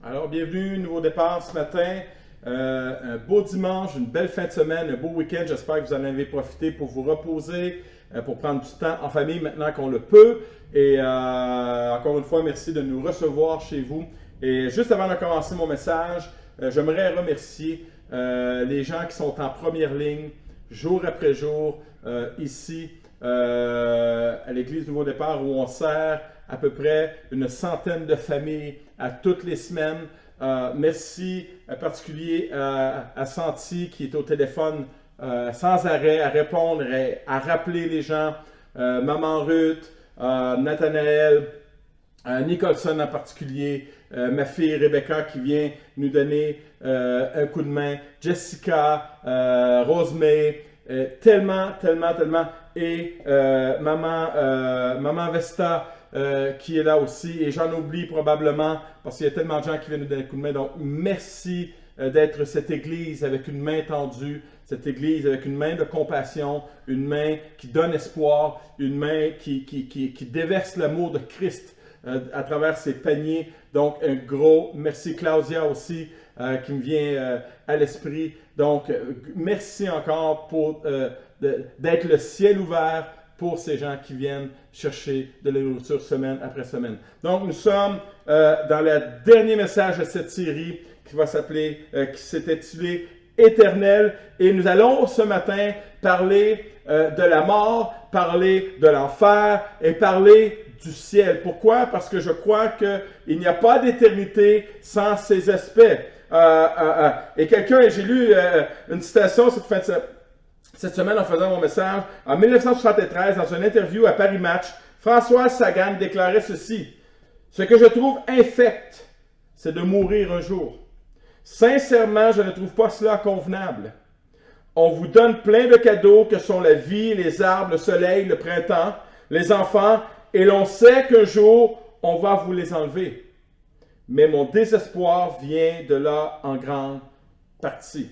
Alors, bienvenue, nouveau départ ce matin. Un beau dimanche, une belle fin de semaine, un beau week-end. J'espère que vous en avez profité pour vous reposer, pour prendre du temps en famille maintenant qu'on le peut. Et encore une fois, merci de nous recevoir chez vous. Et juste avant de commencer mon message, j'aimerais remercier les gens qui sont en première ligne, jour après jour, ici, à l'Église Nouveau Départ, où on sert à peu près une centaine de familles à toutes les semaines. Merci en particulier à Santi qui est au téléphone sans arrêt à répondre, à rappeler les gens. Maman Ruth, Nathanaël, Nicholson en particulier, ma fille Rebecca qui vient nous donner un coup de main, Jessica, Rosemary, tellement. Et maman Vesta, qui est là aussi, et j'en oublie probablement parce qu'il y a tellement de gens qui viennent nous donner un coup de main. Donc, merci d'être cette Église avec une main tendue, cette Église avec une main de compassion, une main qui donne espoir, une main qui déverse l'amour de Christ à travers ses paniers. Donc, un gros merci. Claudia aussi, qui me vient à l'esprit. Donc, merci encore pour d'être le ciel ouvert pour ces gens qui viennent chercher de la nourriture semaine après semaine. Donc, nous sommes dans le dernier message de cette série qui s'est intitulé Éternel. Et nous allons ce matin parler de la mort, parler de l'enfer et parler du ciel. Pourquoi? Parce que je crois qu'il n'y a pas d'éternité sans ces aspects. Et j'ai lu une citation cette semaine en faisant mon message. En 1973, dans une interview à Paris Match, Françoise Sagan déclarait ceci: « Ce que je trouve infect, c'est de mourir un jour. Sincèrement, je ne trouve pas cela convenable. On vous donne plein de cadeaux que sont la vie, les arbres, le soleil, le printemps, les enfants, et l'on sait qu'un jour, on va vous les enlever. Mais mon désespoir vient de là en grande partie. »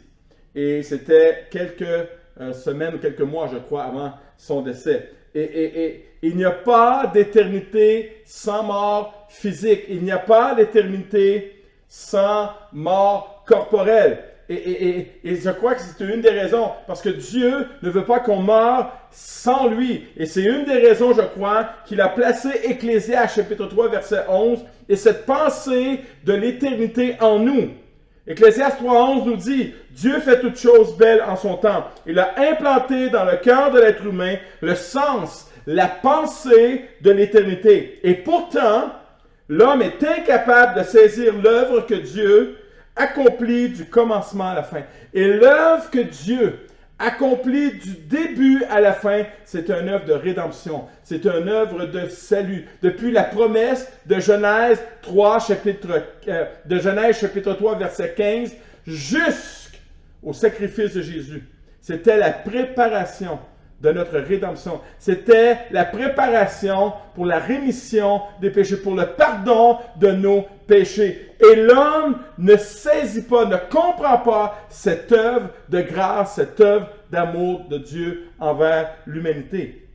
Et c'était quelques semaines ou quelques mois, je crois, avant son décès. Et il n'y a pas d'éternité sans mort physique. Il n'y a pas d'éternité sans mort corporelle. Et je crois que c'est une des raisons, parce que Dieu ne veut pas qu'on meure sans lui. Et c'est une des raisons, je crois, qu'il a placé Ecclésiaste, chapitre 3, verset 11, et cette pensée de l'éternité en nous. Ecclésiaste 3.11 nous dit « Dieu fait toutes choses belles en son temps. Il a implanté dans le cœur de l'être humain le sens, la pensée de l'éternité. Et pourtant, l'homme est incapable de saisir l'œuvre que Dieu accomplit du commencement à la fin. » Et l'œuvre que Dieu accompli du début à la fin, c'est une œuvre de rédemption. C'est une œuvre de salut. Depuis la promesse de Genèse chapitre 3, verset 15, jusqu'au sacrifice de Jésus. C'était la préparation de notre rédemption. C'était la préparation pour la rémission des péchés, pour le pardon de nos péchés. Et l'homme ne saisit pas, ne comprend pas cette œuvre de grâce, cette œuvre d'amour de Dieu envers l'humanité.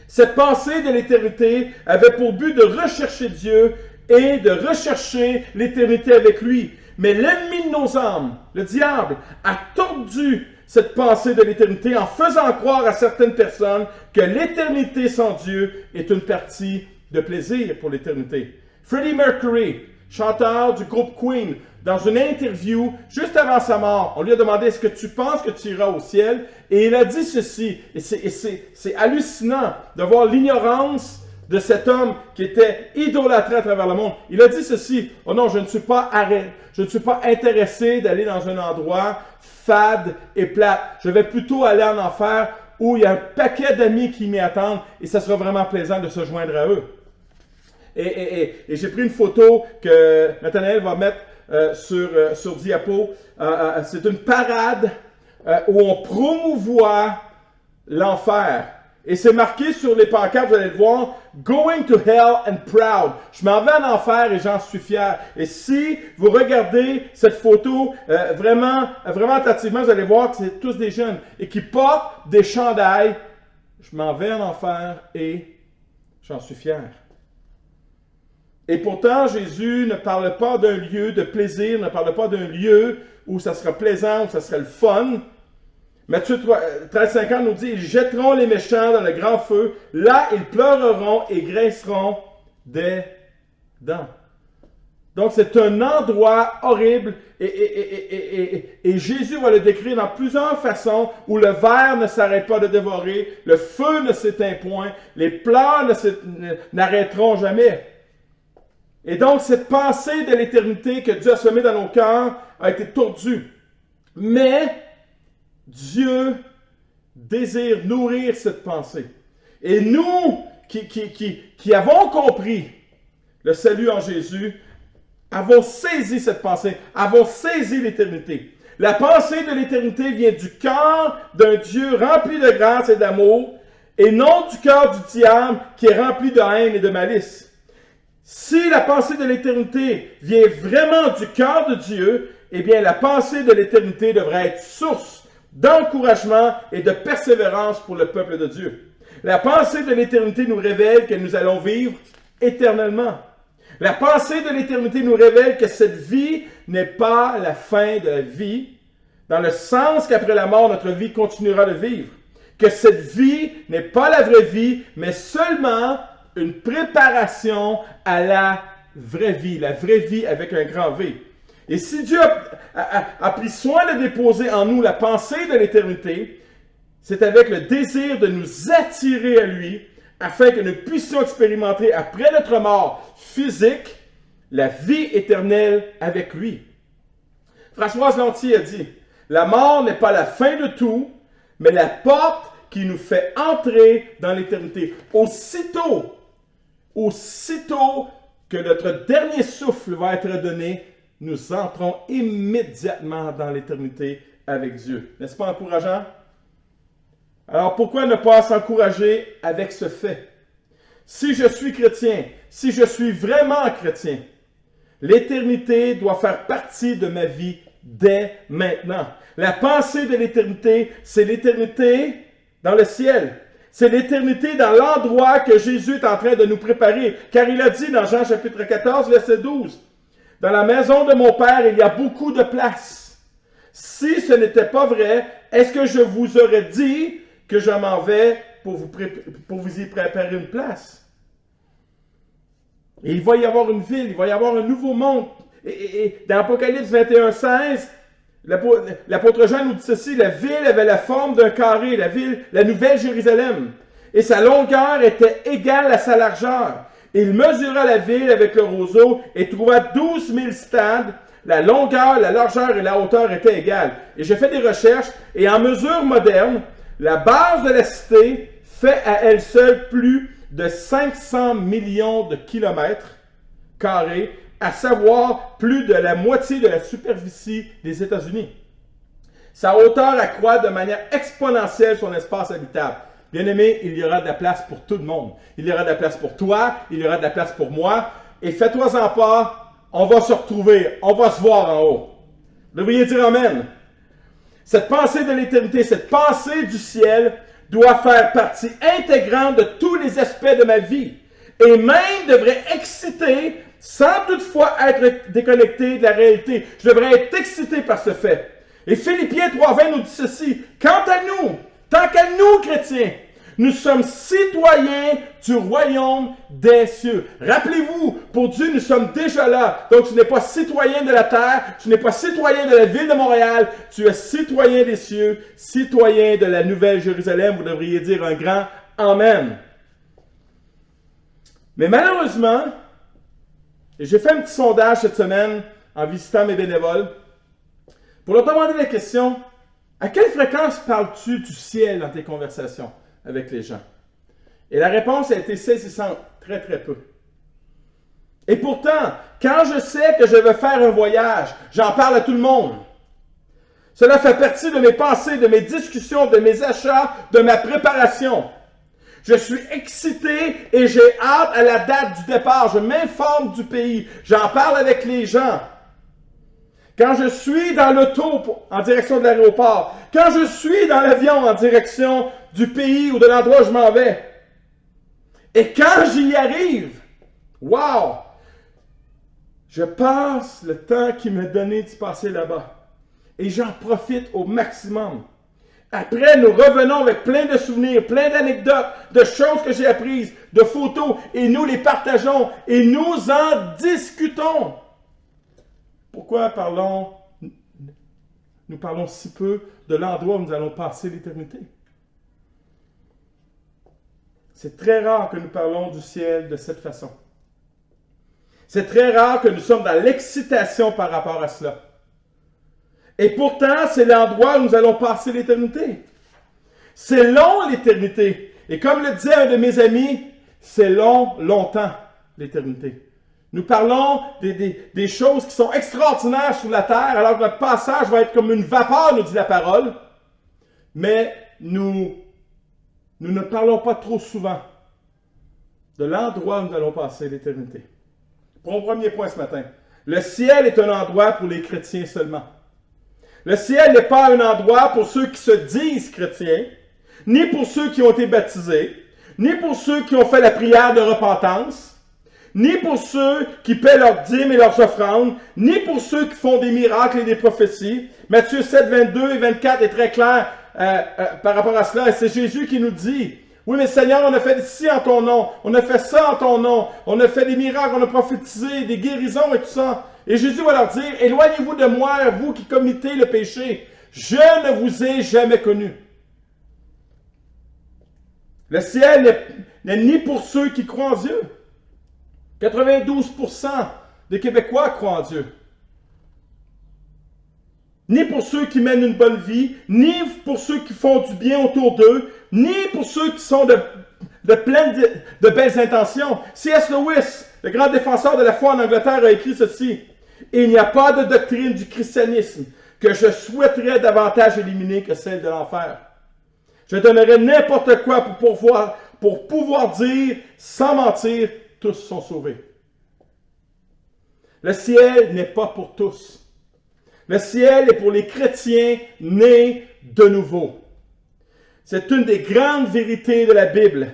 Cette pensée de l'éternité avait pour but de rechercher Dieu et de rechercher l'éternité avec lui. Mais l'ennemi de nos âmes, le diable, a tordu cette pensée de l'éternité en faisant croire à certaines personnes que l'éternité sans Dieu est une partie de plaisir pour l'éternité. Freddie Mercury, chanteur du groupe Queen, dans une interview juste avant sa mort, on lui a demandé « Est-ce que tu penses que tu iras au ciel? » Et il a dit ceci, et c'est hallucinant de voir l'ignorance de cet homme qui était idolâtré à travers le monde. Il a dit ceci: « Oh non, je ne suis pas intéressé d'aller dans un endroit fade et plate. Je vais plutôt aller en enfer où il y a un paquet d'amis qui m'y attendent et ça sera vraiment plaisant de se joindre à eux. » Et j'ai pris une photo que Nathanaël va mettre sur diapo. C'est une parade où on promouvoit l'enfer. Et c'est marqué sur les pancartes, vous allez le voir, « Going to hell and proud ». Je m'en vais en enfer et j'en suis fier. Et si vous regardez cette photo vraiment attentivement, vous allez voir que c'est tous des jeunes et qui portent des chandails. Je m'en vais en enfer et j'en suis fier. Et pourtant, Jésus ne parle pas d'un lieu de plaisir, ne parle pas d'un lieu où ça sera plaisant, où ça sera le fun. Matthieu 13,50 nous dit, « Ils jetteront les méchants dans le grand feu, là ils pleureront et grinceront des dents. » Donc c'est un endroit horrible et Jésus va le décrire dans plusieurs façons où le ver ne s'arrête pas de dévorer, le feu ne s'éteint point, les pleurs n'arrêteront jamais. Et donc cette pensée de l'éternité que Dieu a semée dans nos cœurs a été tordue. Mais Dieu désire nourrir cette pensée. Et nous qui avons compris le salut en Jésus, avons saisi cette pensée, avons saisi l'éternité. La pensée de l'éternité vient du cœur d'un Dieu rempli de grâce et d'amour, et non du cœur du diable qui est rempli de haine et de malice. Si la pensée de l'éternité vient vraiment du cœur de Dieu, eh bien la pensée de l'éternité devrait être source d'encouragement et de persévérance pour le peuple de Dieu. La pensée de l'éternité nous révèle que nous allons vivre éternellement. La pensée de l'éternité nous révèle que cette vie n'est pas la fin de la vie, dans le sens qu'après la mort, notre vie continuera de vivre. Que cette vie n'est pas la vraie vie, mais seulement une préparation à la vraie vie avec un grand V. Et si Dieu a pris soin de déposer en nous la pensée de l'éternité, c'est avec le désir de nous attirer à lui, afin que nous puissions expérimenter après notre mort physique la vie éternelle avec lui. Françoise Lantier a dit, « La mort n'est pas la fin de tout, mais la porte qui nous fait entrer dans l'éternité. » Aussitôt que notre dernier souffle va être donné, nous entrons immédiatement dans l'éternité avec Dieu. N'est-ce pas encourageant? Alors pourquoi ne pas s'encourager avec ce fait? Si je suis chrétien, si je suis vraiment chrétien, l'éternité doit faire partie de ma vie dès maintenant. La pensée de l'éternité, c'est l'éternité dans le ciel. C'est l'éternité dans l'endroit que Jésus est en train de nous préparer. Car il a dit dans Jean chapitre 14, verset 12, « Dans la maison de mon Père, il y a beaucoup de place. Si ce n'était pas vrai, est-ce que je vous aurais dit que je m'en vais pour vous y préparer une place? » Et il va y avoir une ville, il va y avoir un nouveau monde. Et dans Apocalypse 21, 16, l'apôtre Jean nous dit ceci, la ville avait la forme d'un carré, la nouvelle Jérusalem, et sa longueur était égale à sa largeur. Il mesura la ville avec le roseau et trouva 12 000 stades. La longueur, la largeur et la hauteur étaient égales. Et j'ai fait des recherches, et en mesure moderne, la base de la cité fait à elle seule plus de 500 millions de kilomètres carrés, à savoir plus de la moitié de la superficie des États-Unis. Sa hauteur accroît de manière exponentielle son espace habitable. Bien-aimé, il y aura de la place pour tout le monde. Il y aura de la place pour toi, il y aura de la place pour moi. Et fais-toi-en pas, on va se retrouver, on va se voir en haut. Vous devriez dire Amen. Cette pensée de l'éternité, cette pensée du ciel doit faire partie intégrante de tous les aspects de ma vie. Et même devrait exciter sans toutefois être déconnecté de la réalité. Je devrais être excité par ce fait. Et Philippiens 3,20 nous dit ceci. Quant à nous, tant qu'à nous, chrétiens, nous sommes citoyens du royaume des cieux. Rappelez-vous, pour Dieu, nous sommes déjà là. Donc, tu n'es pas citoyen de la terre, tu n'es pas citoyen de la ville de Montréal, tu es citoyen des cieux, citoyen de la nouvelle Jérusalem. Vous devriez dire un grand Amen. Mais malheureusement, j'ai fait un petit sondage cette semaine en visitant mes bénévoles pour leur demander la question, à quelle fréquence parles-tu du ciel dans tes conversations avec les gens? Et la réponse a été saisissante, très très peu. Et pourtant, quand je sais que je vais faire un voyage, j'en parle à tout le monde. Cela fait partie de mes pensées, de mes discussions, de mes achats, de ma préparation. Je suis excité et j'ai hâte à la date du départ. Je m'informe du pays. J'en parle avec les gens. Quand je suis dans l'auto en direction de l'aéroport, quand je suis dans l'avion en direction du pays ou de l'endroit où je m'en vais, et quand j'y arrive, wow! Je passe le temps qui m'est donné de passer là-bas. Et j'en profite au maximum. Après, nous revenons avec plein de souvenirs, plein d'anecdotes, de choses que j'ai apprises, de photos, et nous les partageons et nous en discutons. Pourquoi nous parlons si peu de l'endroit où nous allons passer l'éternité? C'est très rare que nous parlons du ciel de cette façon. C'est très rare que nous sommes dans l'excitation par rapport à cela. Et pourtant, c'est l'endroit où nous allons passer l'éternité. C'est long, l'éternité. Et comme le disait un de mes amis, c'est long, longtemps, l'éternité. Nous parlons des choses qui sont extraordinaires sur la terre, alors que notre passage va être comme une vapeur, nous dit la parole. Mais nous ne parlons pas trop souvent de l'endroit où nous allons passer l'éternité. Mon premier point ce matin. Le ciel est un endroit pour les chrétiens seulement. Le ciel n'est pas un endroit pour ceux qui se disent chrétiens, ni pour ceux qui ont été baptisés, ni pour ceux qui ont fait la prière de repentance, ni pour ceux qui paient leurs dîmes et leurs offrandes, ni pour ceux qui font des miracles et des prophéties. Matthieu 7, 22 et 24 est très clair par rapport à cela. Et c'est Jésus qui nous dit, oui, mais Seigneur, on a fait ci en ton nom, on a fait ça en ton nom, on a fait des miracles, on a prophétisé, des guérisons et tout ça. Et Jésus va leur dire, éloignez-vous de moi, vous qui commettez le péché. Je ne vous ai jamais connu. Le ciel n'est ni pour ceux qui croient en Dieu. 92% des Québécois croient en Dieu. Ni pour ceux qui mènent une bonne vie, ni pour ceux qui font du bien autour d'eux, ni pour ceux qui sont de de belles intentions. C.S. Lewis, le grand défenseur de la foi en Angleterre, a écrit ceci. Il n'y a pas de doctrine du christianisme que je souhaiterais davantage éliminer que celle de l'enfer. Je donnerais n'importe quoi pour pouvoir dire, sans mentir, tous sont sauvés. Le ciel n'est pas pour tous. Le ciel est pour les chrétiens nés de nouveau. C'est une des grandes vérités de la Bible.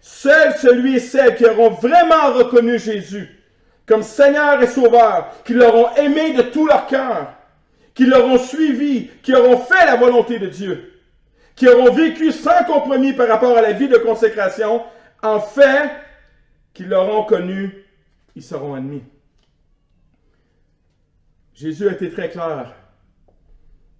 Seul celui et celle qui auront vraiment reconnu Jésus comme Seigneur et Sauveur, qui l'auront aimé de tout leur cœur, qui l'auront suivi, qui auront fait la volonté de Dieu, qui auront vécu sans compromis par rapport à la vie de consécration, en fait, qui l'auront connu, ils seront admis. Jésus a été très clair.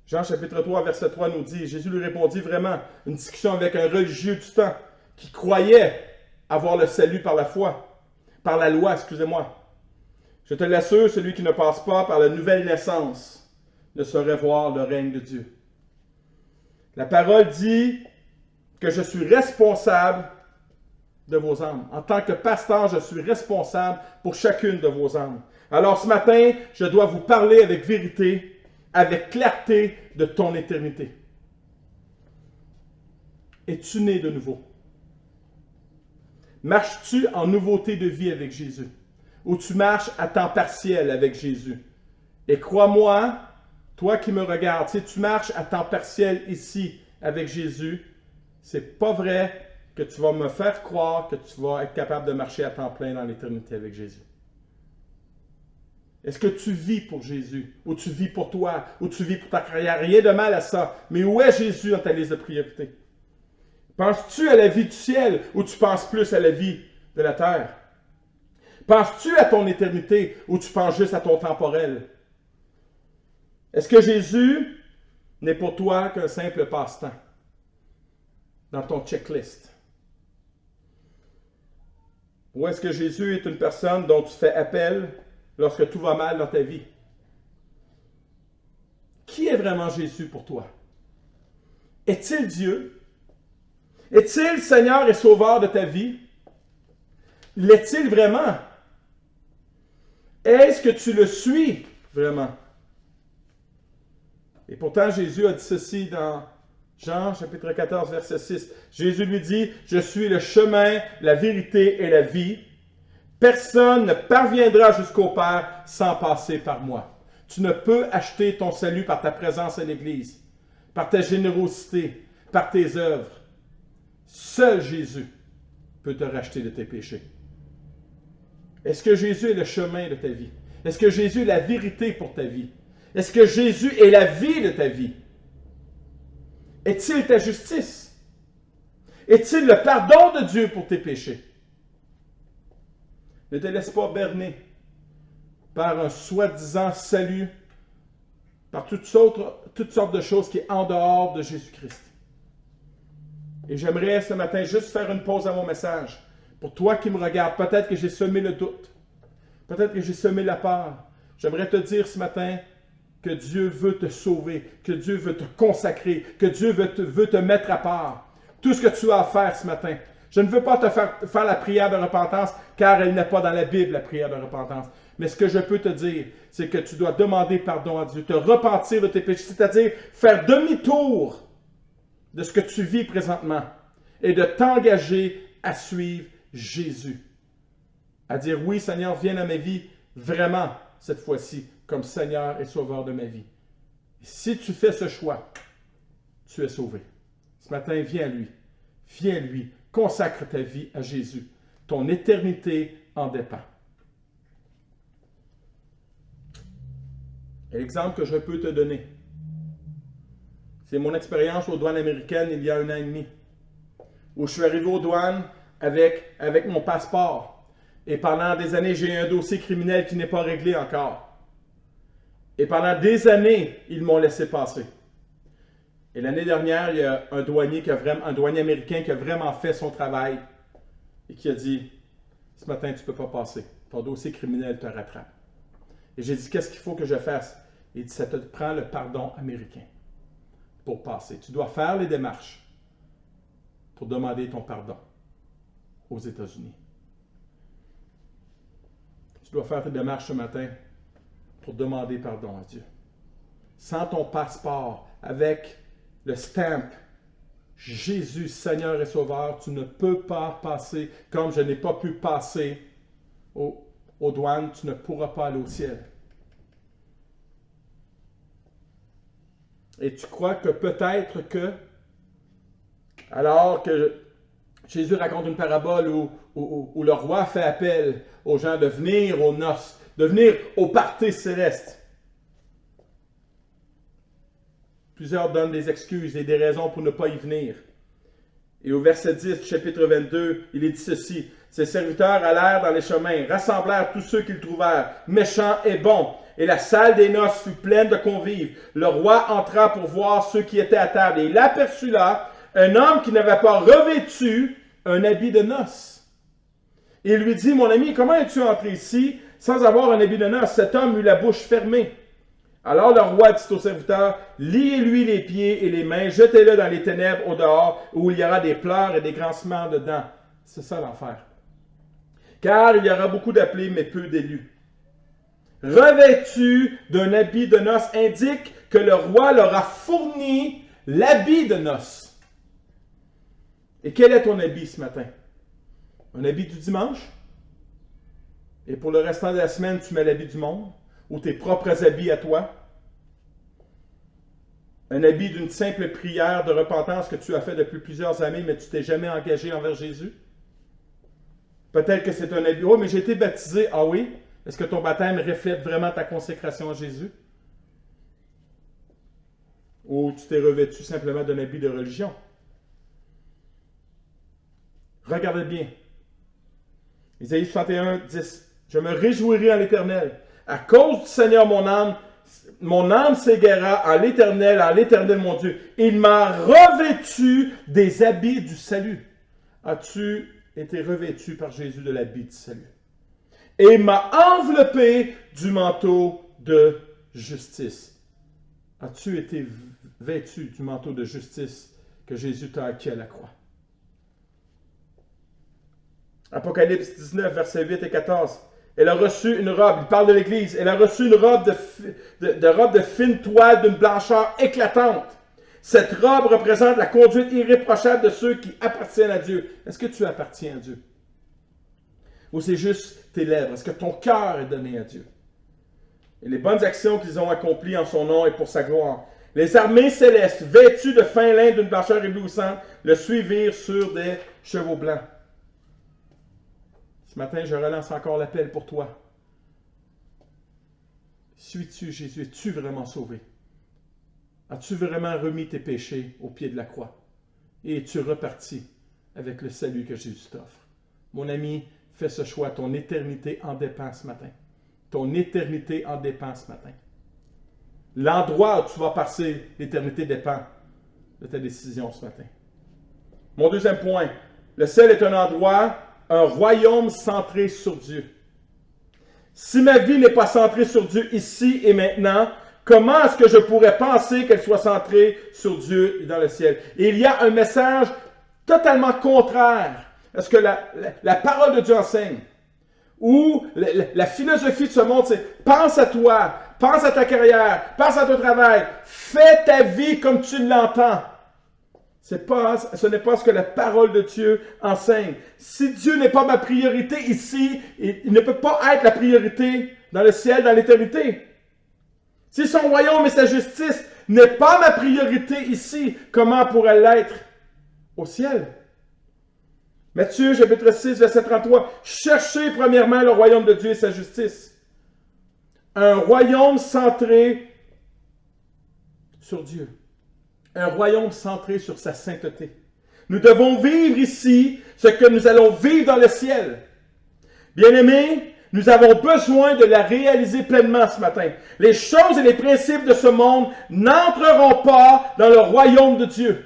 Jean chapitre 3, verset 3 nous dit, Jésus lui répondit vraiment, une discussion avec un religieux du temps, qui croyait avoir le salut par la foi, par la loi, excusez-moi. Je te l'assure, celui qui ne passe pas par la nouvelle naissance ne saurait voir le règne de Dieu. La parole dit que je suis responsable de vos âmes. En tant que pasteur, je suis responsable pour chacune de vos âmes. Alors ce matin, je dois vous parler avec vérité, avec clarté de ton éternité. Es-tu né de nouveau? Marches-tu en nouveauté de vie avec Jésus? Ou tu marches à temps partiel avec Jésus? Et crois-moi, toi qui me regardes, si tu marches à temps partiel ici avec Jésus, c'est pas vrai que tu vas me faire croire que tu vas être capable de marcher à temps plein dans l'éternité avec Jésus. Est-ce que tu vis pour Jésus? Ou tu vis pour toi? Ou tu vis pour ta carrière? Rien de mal à ça. Mais où est Jésus dans ta liste de priorités? Penses-tu à la vie du ciel ou tu penses plus à la vie de la terre? Penses-tu à ton éternité ou tu penses juste à ton temporel? Est-ce que Jésus n'est pour toi qu'un simple passe-temps dans ton checklist? Ou est-ce que Jésus est une personne dont tu fais appel lorsque tout va mal dans ta vie? Qui est vraiment Jésus pour toi? Est-il Dieu? Est-il Seigneur et Sauveur de ta vie? L'est-il vraiment? Est-ce que tu le suis vraiment? Et pourtant, Jésus a dit ceci dans Jean chapitre 14, verset 6. Jésus lui dit, « Je suis le chemin, la vérité et la vie. Personne ne parviendra jusqu'au Père sans passer par moi. » Tu ne peux acheter ton salut par ta présence à l'Église, par ta générosité, par tes œuvres. Seul Jésus peut te racheter de tes péchés. Est-ce que Jésus est le chemin de ta vie? Est-ce que Jésus est la vérité pour ta vie? Est-ce que Jésus est la vie de ta vie? Est-il ta justice? Est-il le pardon de Dieu pour tes péchés? Ne te laisse pas berner par un soi-disant salut, par toutes sortes de choses qui sont en dehors de Jésus-Christ. Et j'aimerais ce matin juste faire une pause à mon message. Pour toi qui me regardes, peut-être que j'ai semé le doute. Peut-être que j'ai semé la peur. J'aimerais te dire ce matin que Dieu veut te sauver, que Dieu veut te consacrer, que Dieu veut te mettre à part. Tout ce que tu as à faire ce matin. Je ne veux pas te faire la prière de repentance, car elle n'est pas dans la Bible, la prière de repentance. Mais ce que je peux te dire, c'est que tu dois demander pardon à Dieu, te repentir de tes péchés, c'est-à-dire faire demi-tour de ce que tu vis présentement et de t'engager à suivre Jésus. À dire, oui, Seigneur, viens dans ma vie vraiment cette fois-ci comme Seigneur et Sauveur de ma vie. Et si tu fais ce choix, tu es sauvé. Ce matin, viens à lui. Viens à lui. Consacre ta vie à Jésus. Ton éternité en dépend. L'exemple que je peux te donner, c'est mon expérience aux douanes américaines il y a 1 an et demi, où je suis arrivé aux douanes avec mon passeport. Et pendant des années, j'ai eu un dossier criminel qui n'est pas réglé encore. Et pendant des années, ils m'ont laissé passer. Et l'année dernière, il y a un douanier américain qui a vraiment fait son travail et qui a dit, ce matin, tu ne peux pas passer. Ton dossier criminel te rattrape. Et j'ai dit, qu'est-ce qu'il faut que je fasse? Il dit, ça te prend le pardon américain pour passer. Tu dois faire les démarches pour demander ton pardon aux États-Unis. Tu dois faire tes démarches ce matin pour demander pardon à Dieu. Sans ton passeport, avec le stamp Jésus, Seigneur et Sauveur, tu ne peux pas passer comme je n'ai pas pu passer aux douanes, tu ne pourras pas aller au ciel. Et tu crois que peut-être que, alors que Jésus raconte une parabole où le roi fait appel aux gens de venir aux noces, de venir au party céleste. Plusieurs donnent des excuses et des raisons pour ne pas y venir. Et au verset 10 du chapitre 22, il est dit ceci. Ses serviteurs allèrent dans les chemins, rassemblèrent tous ceux qu'ils trouvèrent, méchants et bons. Et la salle des noces fut pleine de convives. Le roi entra pour voir ceux qui étaient à table. Et il aperçut là un homme qui n'avait pas revêtu un habit de noces. Et il lui dit, mon ami, comment es-tu entré ici sans avoir un habit de noces? Cet homme eut la bouche fermée. Alors le roi dit aux serviteurs, liez-lui les pieds et les mains, jetez-le dans les ténèbres au dehors, où il y aura des pleurs et des grincements dedans. C'est ça l'enfer. Car il y aura beaucoup d'appelés, mais peu d'élus. Revêtu d'un habit de noces indique que le roi leur a fourni l'habit de noces. Et quel est ton habit ce matin? Un habit du dimanche? Et pour le restant de la semaine, tu mets l'habit du monde? Ou tes propres habits à toi? Un habit d'une simple prière de repentance que tu as fait depuis plusieurs années, mais tu t'es jamais engagé envers Jésus? Peut-être que c'est un habit. Oh, mais j'ai été baptisé. Ah oui? Est-ce que ton baptême reflète vraiment ta consécration à Jésus? Ou tu t'es revêtu simplement d'un habit de religion? Regardez bien. Isaïe 61, 10. Je me réjouirai en l'Éternel. À cause du Seigneur, mon âme s'égara en l'Éternel mon Dieu. Il m'a revêtu des habits du salut. As-tu été revêtu par Jésus de l'habit du salut? Et m'a enveloppé du manteau de justice. As-tu été vêtu du manteau de justice que Jésus t'a acquis à la croix? Apocalypse 19, versets 8 et 14. Elle a reçu une robe, il parle de l'Église, elle a reçu une robe de fine toile d'une blancheur éclatante. Cette robe représente la conduite irréprochable de ceux qui appartiennent à Dieu. Est-ce que tu appartiens à Dieu? Ou c'est juste tes lèvres? Est-ce que ton cœur est donné à Dieu? Et les bonnes actions qu'ils ont accomplies en son nom et pour sa gloire. Les armées célestes, vêtues de fin lin d'une blancheur éblouissante, le suivirent sur des chevaux blancs. Ce matin, je relance encore l'appel pour toi. Suis-tu Jésus? Es-tu vraiment sauvé? As-tu vraiment remis tes péchés au pied de la croix? Et es-tu reparti avec le salut que Jésus t'offre? Mon ami, fais ce choix. Ton éternité en dépend ce matin. Ton éternité en dépend ce matin. L'endroit où tu vas passer l'éternité dépend de ta décision ce matin. Mon deuxième point, le ciel est un endroit, un royaume centré sur Dieu. Si ma vie n'est pas centrée sur Dieu ici et maintenant, comment est-ce que je pourrais penser qu'elle soit centrée sur Dieu et dans le ciel? Et il y a un message totalement contraire à ce que la parole de Dieu enseigne. Ou la philosophie de ce monde, c'est pense à toi, pense à ta carrière, pense à ton travail, fais ta vie comme tu l'entends. Ce n'est pas ce que la parole de Dieu enseigne. Si Dieu n'est pas ma priorité ici, il ne peut pas être la priorité dans le ciel, dans l'éternité. Si son royaume et sa justice n'est pas ma priorité ici, comment pourrait-elle l'être au ciel? Matthieu, chapitre 6, verset 33. Cherchez premièrement le royaume de Dieu et sa justice. Un royaume centré sur Dieu. Un royaume centré sur sa sainteté. Nous devons vivre ici ce que nous allons vivre dans le ciel. Bien-aimés, nous avons besoin de la réaliser pleinement ce matin. Les choses et les principes de ce monde n'entreront pas dans le royaume de Dieu.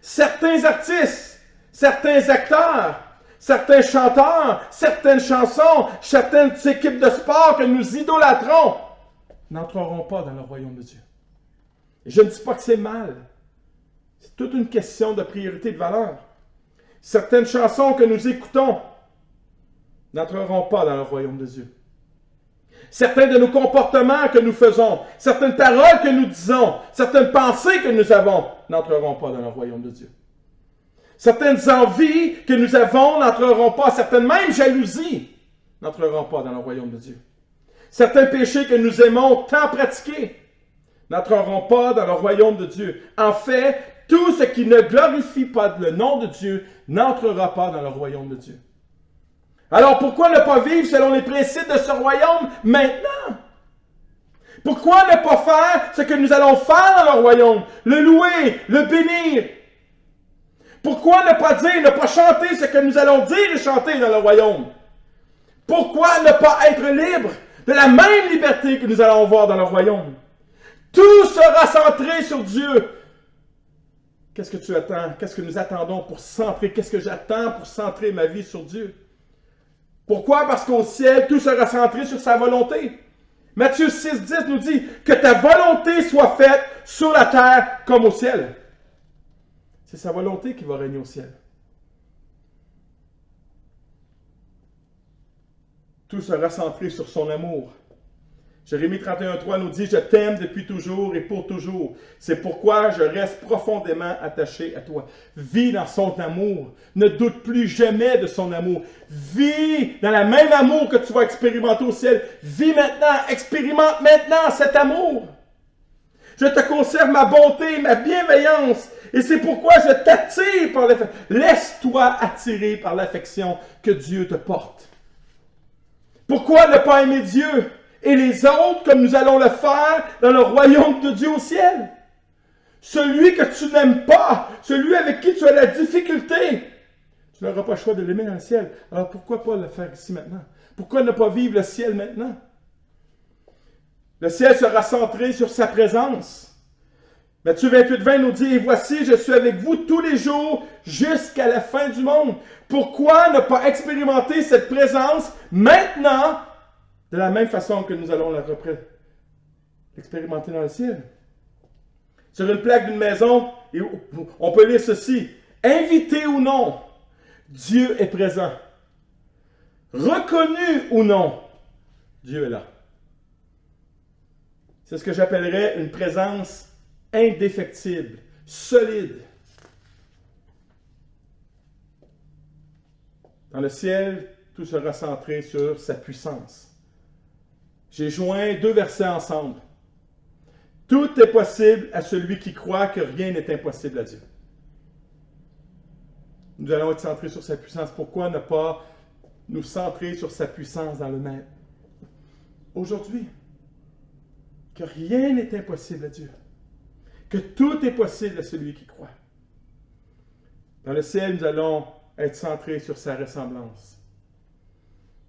Certains artistes, certains acteurs, certains chanteurs, certaines chansons, certaines équipes de sport que nous idolâtrons n'entreront pas dans le royaume de Dieu. Et je ne dis pas que c'est mal. C'est toute une question de priorité de valeur. Certaines chansons que nous écoutons n'entreront pas dans le royaume de Dieu. Certains de nos comportements que nous faisons, certaines paroles que nous disons, certaines pensées que nous avons n'entreront pas dans le royaume de Dieu. Certaines envies que nous avons n'entreront pas, certaines même jalousies n'entreront pas dans le royaume de Dieu. Certains péchés que nous aimons tant pratiquer n'entreront pas dans le royaume de Dieu. En fait, tout ce qui ne glorifie pas le nom de Dieu n'entrera pas dans le royaume de Dieu. Alors pourquoi ne pas vivre selon les principes de ce royaume maintenant? Pourquoi ne pas faire ce que nous allons faire dans le royaume? Le louer, le bénir. Pourquoi ne pas dire, ne pas chanter ce que nous allons dire et chanter dans le royaume? Pourquoi ne pas être libre de la même liberté que nous allons voir dans le royaume? Tout sera centré sur Dieu. Qu'est-ce que tu attends? Qu'est-ce que nous attendons pour centrer? Qu'est-ce que j'attends pour centrer ma vie sur Dieu? Pourquoi? Parce qu'au ciel, tout sera centré sur sa volonté. Matthieu 6,10 nous dit que ta volonté soit faite sur la terre comme au ciel. C'est sa volonté qui va régner au ciel. Tout sera centré sur son amour. Jérémie 31,3 nous dit « Je t'aime depuis toujours et pour toujours. C'est pourquoi je reste profondément attaché à toi. » Vis dans son amour. Ne doute plus jamais de son amour. Vis dans le même amour que tu vas expérimenter au ciel. Vis maintenant, expérimente maintenant cet amour. Je te conserve ma bonté, ma bienveillance. Et c'est pourquoi je t'attire par l'affection. Laisse-toi attirer par l'affection que Dieu te porte. Pourquoi ne pas aimer Dieu et les autres comme nous allons le faire dans le royaume de Dieu au ciel? Celui que tu n'aimes pas, celui avec qui tu as la difficulté, tu n'auras pas le choix de l'aimer dans le ciel. Alors pourquoi pas le faire ici maintenant? Pourquoi ne pas vivre le ciel maintenant? Le ciel sera centré sur sa présence. Matthieu 28,20 nous dit « Et voici, je suis avec vous tous les jours jusqu'à la fin du monde. » Pourquoi ne pas expérimenter cette présence maintenant de la même façon que nous allons l'expérimenter dans le ciel? Sur une plaque d'une maison, on peut lire ceci. « Invité ou non, Dieu est présent. Reconnu ou non, Dieu est là. » C'est ce que j'appellerais une présence indéfectible, solide. Dans le ciel, tout sera centré sur sa puissance. J'ai joint deux versets ensemble. Tout est possible à celui qui croit que rien n'est impossible à Dieu. Nous allons être centrés sur sa puissance. Pourquoi ne pas nous centrer sur sa puissance dans le Maître? Aujourd'hui, que rien n'est impossible à Dieu, que tout est possible à celui qui croit. Dans le ciel, nous allons être centrés sur sa ressemblance.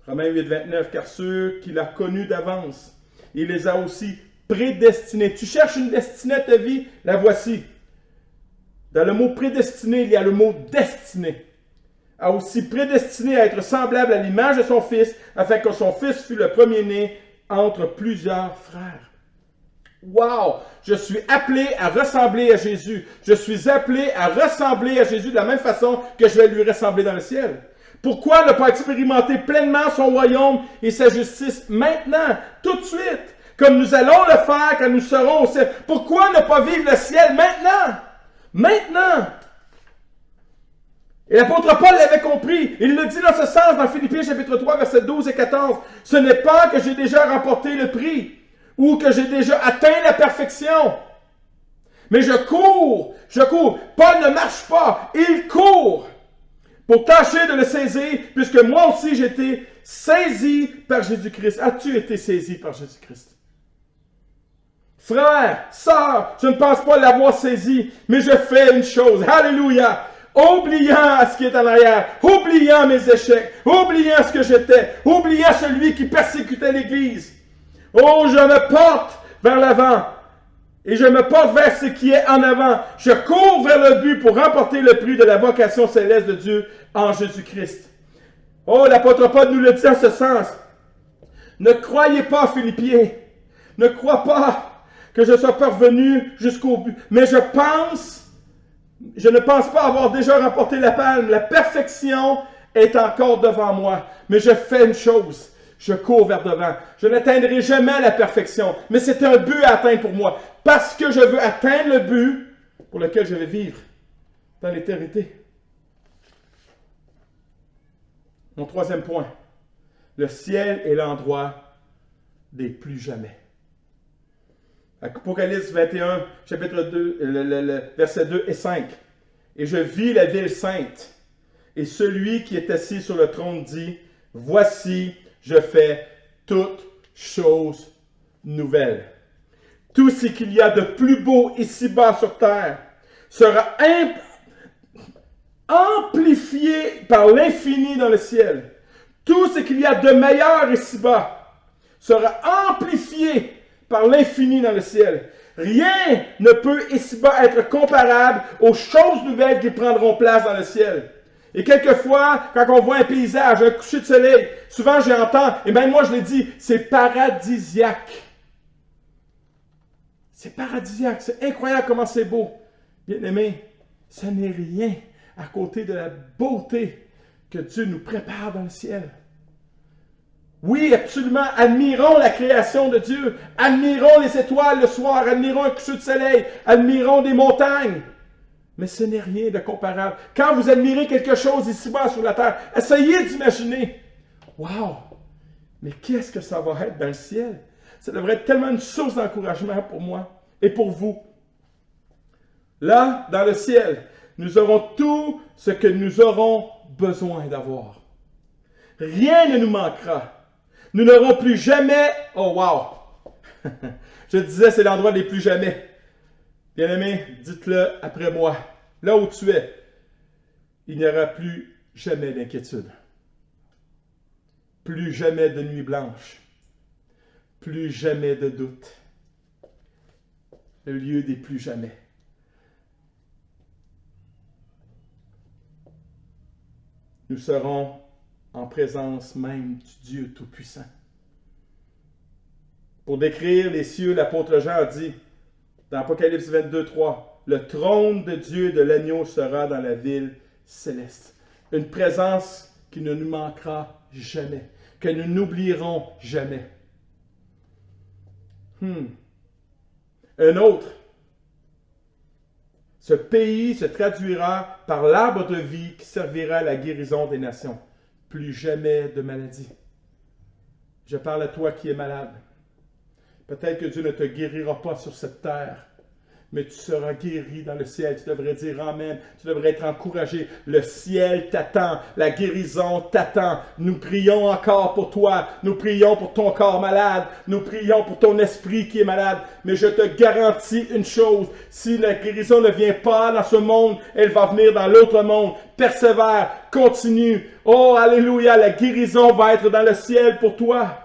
Romains 8, 29, car ceux qu'il a connus d'avance, il les a aussi prédestinés. Tu cherches une destinée à ta vie, la voici. Dans le mot prédestiné, il y a le mot destiné. A aussi prédestiné à être semblable à l'image de son Fils, afin que son Fils fût le premier-né entre plusieurs frères. Wow! Je suis appelé à ressembler à Jésus. Je suis appelé à ressembler à Jésus de la même façon que je vais lui ressembler dans le ciel. Pourquoi ne pas expérimenter pleinement son royaume et sa justice maintenant, tout de suite, comme nous allons le faire quand nous serons au ciel? Pourquoi ne pas vivre le ciel maintenant? Maintenant! Et l'apôtre Paul l'avait compris. Il le dit dans ce sens dans Philippiens chapitre 3, versets 12 et 14. Ce n'est pas que j'ai déjà remporté le prix ou que j'ai déjà atteint la perfection. Mais je cours. Paul ne marche pas, il court pour tâcher de le saisir, puisque moi aussi j'ai été saisi par Jésus-Christ. As-tu été saisi par Jésus-Christ? Frère, sœur, je ne pense pas l'avoir saisi, mais je fais une chose. Alléluia! Oubliant ce qui est en arrière, oubliant mes échecs, oubliant ce que j'étais, oubliant celui qui persécutait l'Église. Oh, je me porte vers l'avant et je me porte vers ce qui est en avant. Je cours vers le but pour remporter le prix de la vocation céleste de Dieu en Jésus-Christ. Oh, l'apôtre Paul nous le dit en ce sens. Ne croyez pas, Philippiens, ne crois pas que je sois parvenu jusqu'au but, mais je ne pense pas avoir déjà remporté la palme. La perfection est encore devant moi. Mais je fais une chose. Je cours vers devant. Je n'atteindrai jamais la perfection. Mais c'est un but à atteindre pour moi. Parce que je veux atteindre le but pour lequel je vais vivre dans l'éternité. Mon troisième point. Le ciel est l'endroit des plus jamais. Apocalypse 21, chapitre 2, versets 2 et 5. Et je vis la ville sainte, et celui qui est assis sur le trône dit, voici, je fais toutes choses nouvelles. Tout ce qu'il y a de plus beau ici-bas sur terre sera amplifié par l'infini dans le ciel. Tout ce qu'il y a de meilleur ici-bas sera amplifié par l'infini dans le ciel. Rien ne peut ici-bas être comparable aux choses nouvelles qui prendront place dans le ciel. Et quelquefois, quand on voit un paysage, un coucher de soleil, souvent j'entends, et même moi je l'ai dit, c'est paradisiaque. C'est paradisiaque, c'est incroyable comment c'est beau. Bien aimé, ce n'est rien à côté de la beauté que Dieu nous prépare dans le ciel. Oui, absolument, admirons la création de Dieu, admirons les étoiles le soir, admirons un coucher de soleil, admirons des montagnes. Mais ce n'est rien de comparable. Quand vous admirez quelque chose ici-bas sur la terre, essayez d'imaginer. Wow! Mais qu'est-ce que ça va être dans le ciel? Ça devrait être tellement une source d'encouragement pour moi et pour vous. Là, dans le ciel, nous aurons tout ce que nous aurons besoin d'avoir. Rien ne nous manquera. Nous n'aurons plus jamais... Oh, wow! Je disais, c'est l'endroit des plus jamais. Bien-aimé, dites-le après moi. Là où tu es, il n'y aura plus jamais d'inquiétude. Plus jamais de nuit blanche. Plus jamais de doute. Le lieu des plus jamais. Nous serons en présence même du Dieu Tout-Puissant. Pour décrire les cieux, l'apôtre Jean a dit, dans Apocalypse 22, 3, « Le trône de Dieu et de l'agneau sera dans la ville céleste. » Une présence qui ne nous manquera jamais, que nous n'oublierons jamais. Un autre. Ce pays se traduira par l'arbre de vie qui servira à la guérison des nations. Plus jamais de maladie. Je parle à toi qui es malade. Peut-être que Dieu ne te guérira pas sur cette terre, mais tu seras guéri dans le ciel. Tu devrais dire Amen. Tu devrais être encouragé. Le ciel t'attend. La guérison t'attend. Nous prions encore pour toi. Nous prions pour ton corps malade. Nous prions pour ton esprit qui est malade. Mais je te garantis une chose. Si la guérison ne vient pas dans ce monde, elle va venir dans l'autre monde. Persévère. Continue. Oh, alléluia. La guérison va être dans le ciel pour toi.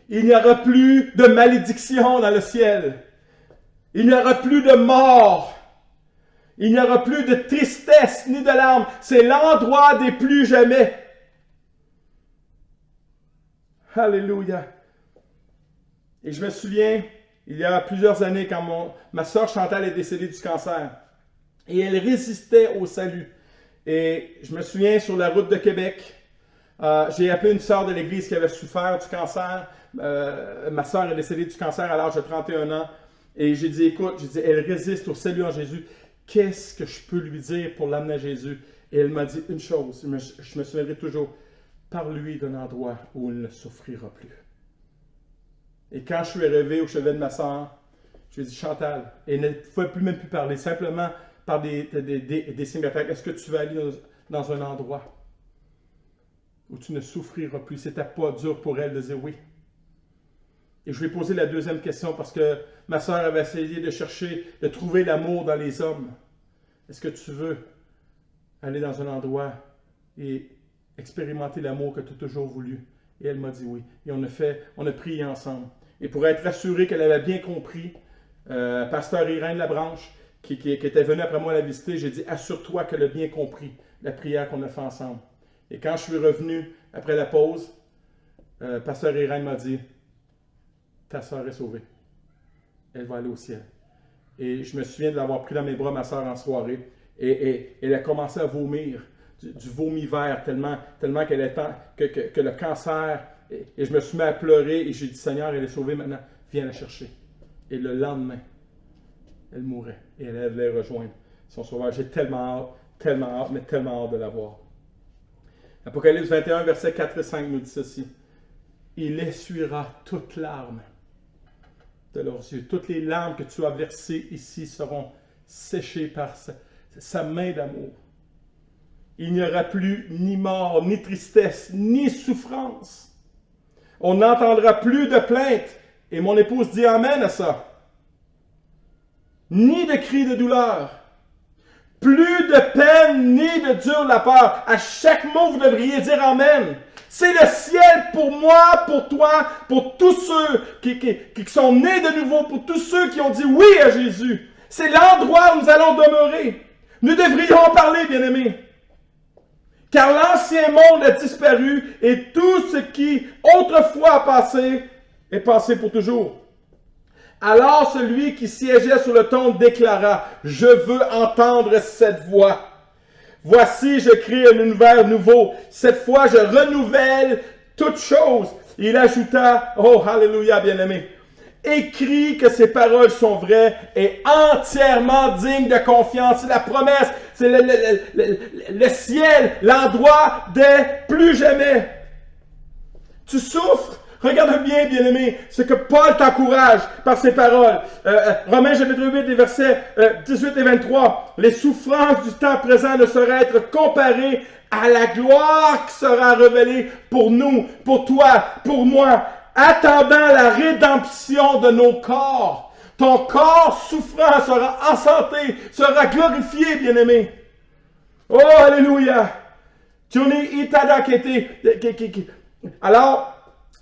Il n'y aura plus de malédiction dans le ciel. Il n'y aura plus de mort. Il n'y aura plus de tristesse ni de larmes. C'est l'endroit des plus jamais. Alléluia. Et je me souviens, il y a plusieurs années, quand ma soeur Chantal est décédée du cancer. Et elle résistait au salut. Et je me souviens, sur la route de Québec, j'ai appelé une sœur de l'église qui avait souffert du cancer. Ma sœur est décédée du cancer à l'âge de 31 ans. Et j'ai dit, écoute, elle résiste au salut en Jésus. Qu'est-ce que je peux lui dire pour l'amener à Jésus? Et elle m'a dit une chose, je me souviendrai toujours, parle-lui d'un endroit où il ne souffrira plus. Et quand je suis arrivé au chevet de ma sœur, je lui ai dit, Chantal, et elle ne pouvait même plus parler, simplement par des signes d'attaque. Est-ce que tu vas aller dans un endroit où tu ne souffriras plus? C'était pas dur pour elle de dire oui. Et je lui ai posé la deuxième question parce que ma sœur avait essayé de trouver l'amour dans les hommes. Est-ce que tu veux aller dans un endroit et expérimenter l'amour que tu as toujours voulu? Et elle m'a dit oui. Et on a prié ensemble. Et pour être assuré qu'elle avait bien compris, pasteur Irène Labranche, qui était venu après moi la visiter, j'ai dit, assure-toi qu'elle a bien compris la prière qu'on a fait ensemble. Et quand je suis revenu après la pause, pasteur Irène m'a dit, ta sœur est sauvée. Elle va aller au ciel. Et je me souviens de l'avoir pris dans mes bras, ma sœur, en soirée. Et elle a commencé à vomir, du vomi vert, tellement qu'elle est que le cancer. Et je me suis mis à pleurer et j'ai dit, Seigneur, elle est sauvée maintenant, viens la chercher. Et le lendemain, elle mourait. Et elle allait rejoindre son sauveur. J'ai tellement hâte, mais tellement hâte de la voir. Apocalypse 21, versets 4 et 5 nous dit ceci. Il essuiera toute larme de leurs yeux. Toutes les larmes que tu as versées ici seront séchées par sa main d'amour. Il n'y aura plus ni mort, ni tristesse, ni souffrance. On n'entendra plus de plaintes. Et mon épouse dit Amen à ça. Ni de cris de douleur. Plus de peine, ni de dur la peur. À chaque mot, vous devriez dire Amen. C'est le ciel pour moi, pour toi, pour tous ceux qui sont nés de nouveau, pour tous ceux qui ont dit oui à Jésus. C'est l'endroit où nous allons demeurer. Nous devrions en parler, bien-aimés. Car l'ancien monde a disparu et tout ce qui autrefois a passé est passé pour toujours. Alors celui qui siégeait sur le trône déclara, « Je veux entendre cette voix. Voici, je crée un univers nouveau. Cette fois, je renouvelle toutes choses. » Il ajouta, « Oh, alléluia, bien-aimé. Écris que ces paroles sont vraies et entièrement dignes de confiance. » C'est la promesse, c'est le ciel, l'endroit des plus jamais. Tu souffres? Regarde bien, bien-aimé, ce que Paul t'encourage par ses paroles. Romains chapitre 8, les versets 18 et 23. Les souffrances du temps présent ne sauraient être comparées à la gloire qui sera révélée pour nous, pour toi, pour moi, attendant la rédemption de nos corps. Ton corps souffrant sera en santé, sera glorifié, bien-aimé. Oh, alléluia! Johnny Itada alors,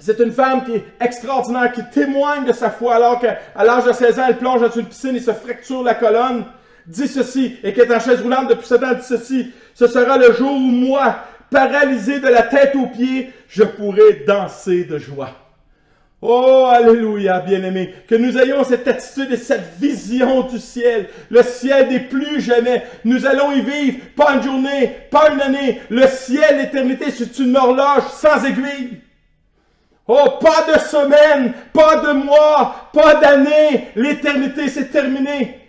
c'est une femme qui est extraordinaire, qui témoigne de sa foi alors qu'à l'âge de 16 ans, elle plonge dans une piscine et se fracture la colonne. Dit ceci, et qui est en chaise roulante depuis 7 ans, dit ceci. Ce sera le jour où moi, paralysé de la tête aux pieds, je pourrai danser de joie. Oh, alléluia, bien-aimés. Que nous ayons cette attitude et cette vision du ciel. Le ciel des plus jamais. Nous allons y vivre, pas une journée, pas une année. Le ciel, l'éternité, c'est une horloge sans aiguille. Oh, pas de semaine, pas de mois, pas d'année. L'éternité, c'est terminé.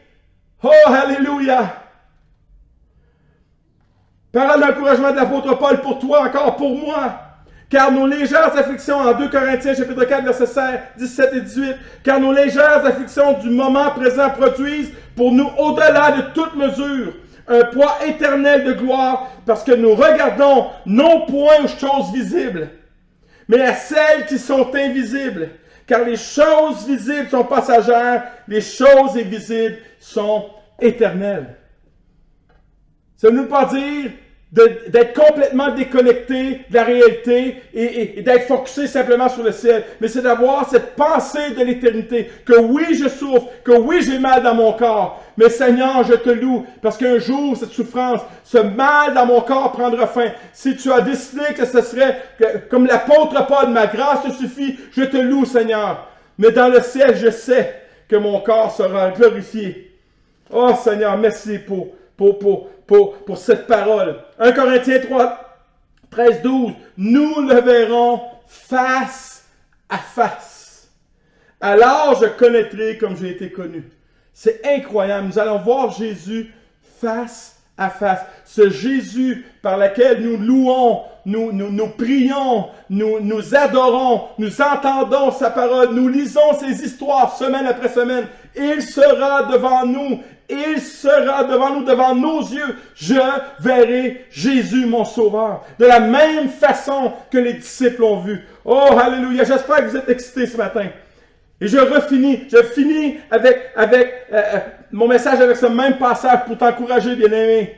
Oh, alléluia. Parole d'encouragement de l'apôtre Paul pour toi, encore pour moi. Car nos légères afflictions, en 2 Corinthiens chapitre 4, versets 16, 17 et 18, car nos légères afflictions du moment présent produisent pour nous au-delà de toute mesure un poids éternel de gloire, parce que nous regardons non point aux choses visibles, mais à celles qui sont invisibles. Car les choses visibles sont passagères, les choses invisibles sont éternelles. Ça ne veut pas dire d'être complètement déconnecté de la réalité et d'être focusé simplement sur le ciel, mais c'est d'avoir cette pensée de l'éternité, que oui, je souffre, que oui, j'ai mal dans mon corps, mais Seigneur, je te loue, parce qu'un jour, cette souffrance, ce mal dans mon corps prendra fin. Si tu as décidé que ce serait comme l'apôtre Paul, ma grâce te suffit, je te loue, Seigneur. Mais dans le ciel, je sais que mon corps sera glorifié. Oh Seigneur, merci pour cette parole. 1 Corinthiens 3, 13, 12. Nous le verrons face à face. Alors je connaîtrai comme j'ai été connu. C'est incroyable. Nous allons voir Jésus face à face. Ce Jésus par lequel nous louons, nous prions, nous adorons, nous entendons sa parole, nous lisons ses histoires semaine après semaine. Il sera devant nous. Il sera devant nous, devant nos yeux. Je verrai Jésus, mon Sauveur. De la même façon que les disciples l'ont vu. Oh, alléluia. J'espère que vous êtes excités ce matin. Et je finis avec mon message avec ce même passage pour t'encourager, bien-aimé.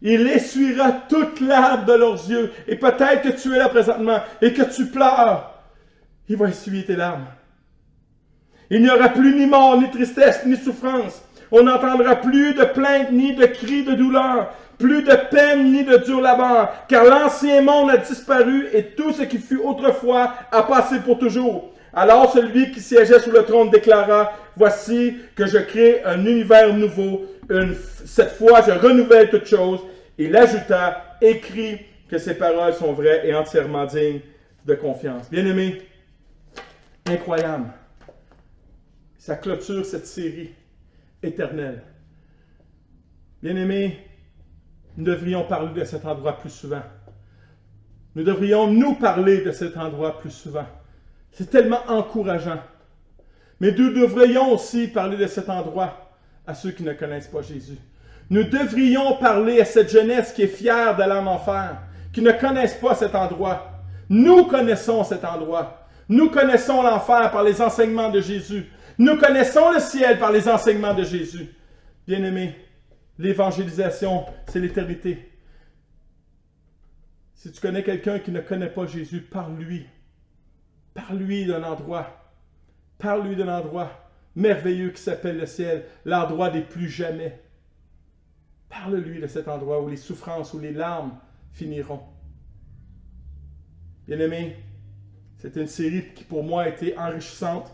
Il essuiera toute larme de leurs yeux. Et peut-être que tu es là présentement et que tu pleures. Il va essuyer tes larmes. Il n'y aura plus ni mort, ni tristesse, ni souffrance. On n'entendra plus de plaintes, ni de cris de douleur. Plus de peine, ni de dur labeur. Car l'ancien monde a disparu et tout ce qui fut autrefois a passé pour toujours. Alors celui qui siégeait sur le trône déclara, « Voici que je crée un univers nouveau. Cette fois, je renouvelle toutes choses. » Il ajouta, « Écris que ces paroles sont vraies et entièrement dignes de confiance. » Bien-aimés, incroyable. Ça clôture cette série éternelle. Bien-aimés, nous devrions parler de cet endroit plus souvent. Nous devrions nous parler de cet endroit plus souvent. C'est tellement encourageant. Mais nous devrions aussi parler de cet endroit à ceux qui ne connaissent pas Jésus. Nous devrions parler à cette jeunesse qui est fière d'aller en enfer, qui ne connaissent pas cet endroit. Nous connaissons cet endroit. Nous connaissons l'enfer par les enseignements de Jésus. Nous connaissons le ciel par les enseignements de Jésus. Bien-aimés, l'évangélisation, c'est l'éternité. Si tu connais quelqu'un qui ne connaît pas Jésus, parle-lui. Parle-lui d'un endroit. Parle-lui d'un endroit merveilleux qui s'appelle le ciel, l'endroit des plus jamais. Parle-lui de cet endroit où les souffrances, où les larmes finiront. Bien-aimés, c'est une série qui pour moi a été enrichissante.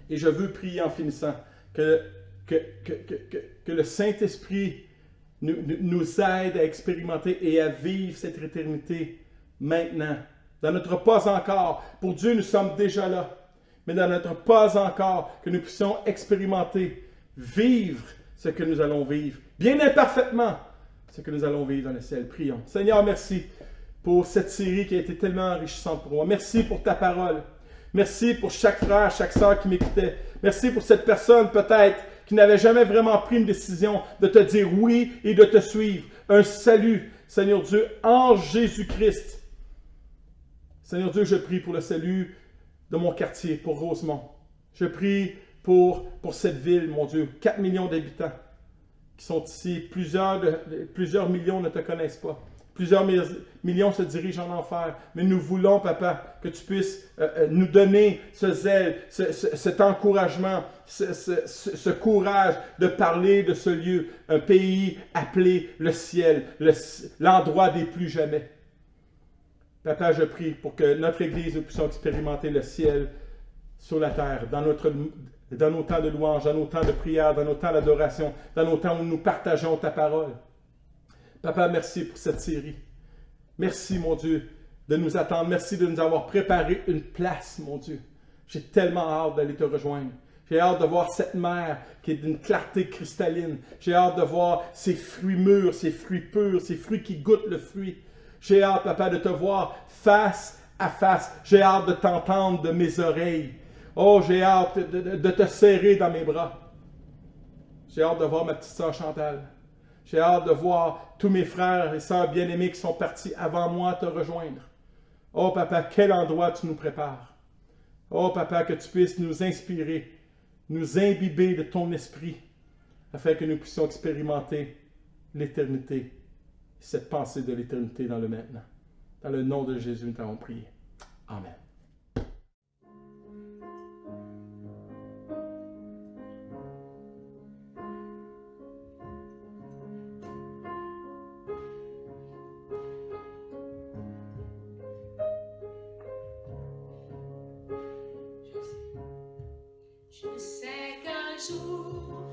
Et je veux prier en finissant que le Saint-Esprit nous aide à expérimenter et à vivre cette éternité maintenant. Dans notre pas encore, pour Dieu nous sommes déjà là, mais dans notre pas encore, que nous puissions expérimenter, vivre ce que nous allons vivre, bien imparfaitement, ce que nous allons vivre dans le ciel. Prions. Seigneur, merci pour cette série qui a été tellement enrichissante pour moi. Merci pour ta parole. Merci pour chaque frère, chaque sœur qui m'écoutait. Merci pour cette personne peut-être qui n'avait jamais vraiment pris une décision de te dire oui et de te suivre. Un salut, Seigneur Dieu, en Jésus-Christ. Seigneur Dieu, je prie pour le salut de mon quartier, pour Rosemont. Je prie pour cette ville, mon Dieu, 4 millions d'habitants qui sont ici. Plusieurs millions ne te connaissent pas. Plusieurs millions se dirigent en enfer. Mais nous voulons, Papa, que tu puisses nous donner ce zèle, cet encouragement, ce courage de parler de ce lieu, un pays appelé le ciel, l'endroit des plus jamais. Papa, je prie pour que notre Église, nous puissions expérimenter le ciel sur la terre, dans nos temps de louange, dans nos temps de prière, dans nos temps d'adoration, dans nos temps où nous partageons ta parole. Papa, merci pour cette série. Merci, mon Dieu, de nous attendre. Merci de nous avoir préparé une place, mon Dieu. J'ai tellement hâte d'aller te rejoindre. J'ai hâte de voir cette mer qui est d'une clarté cristalline. J'ai hâte de voir ces fruits mûrs, ces fruits purs, ces fruits qui goûtent le fruit. J'ai hâte, Papa, de te voir face à face. J'ai hâte de t'entendre de mes oreilles. Oh, j'ai hâte de te serrer dans mes bras. J'ai hâte de voir ma petite sœur Chantal. J'ai hâte de voir tous mes frères et sœurs bien-aimés qui sont partis avant moi te rejoindre. Oh, Papa, quel endroit tu nous prépares. Oh, Papa, que tu puisses nous inspirer, nous imbiber de ton esprit, afin que nous puissions expérimenter l'éternité, cette pensée de l'éternité dans le maintenant. Dans le nom de Jésus, nous t'avons prié. Amen. Je sais qu'un jour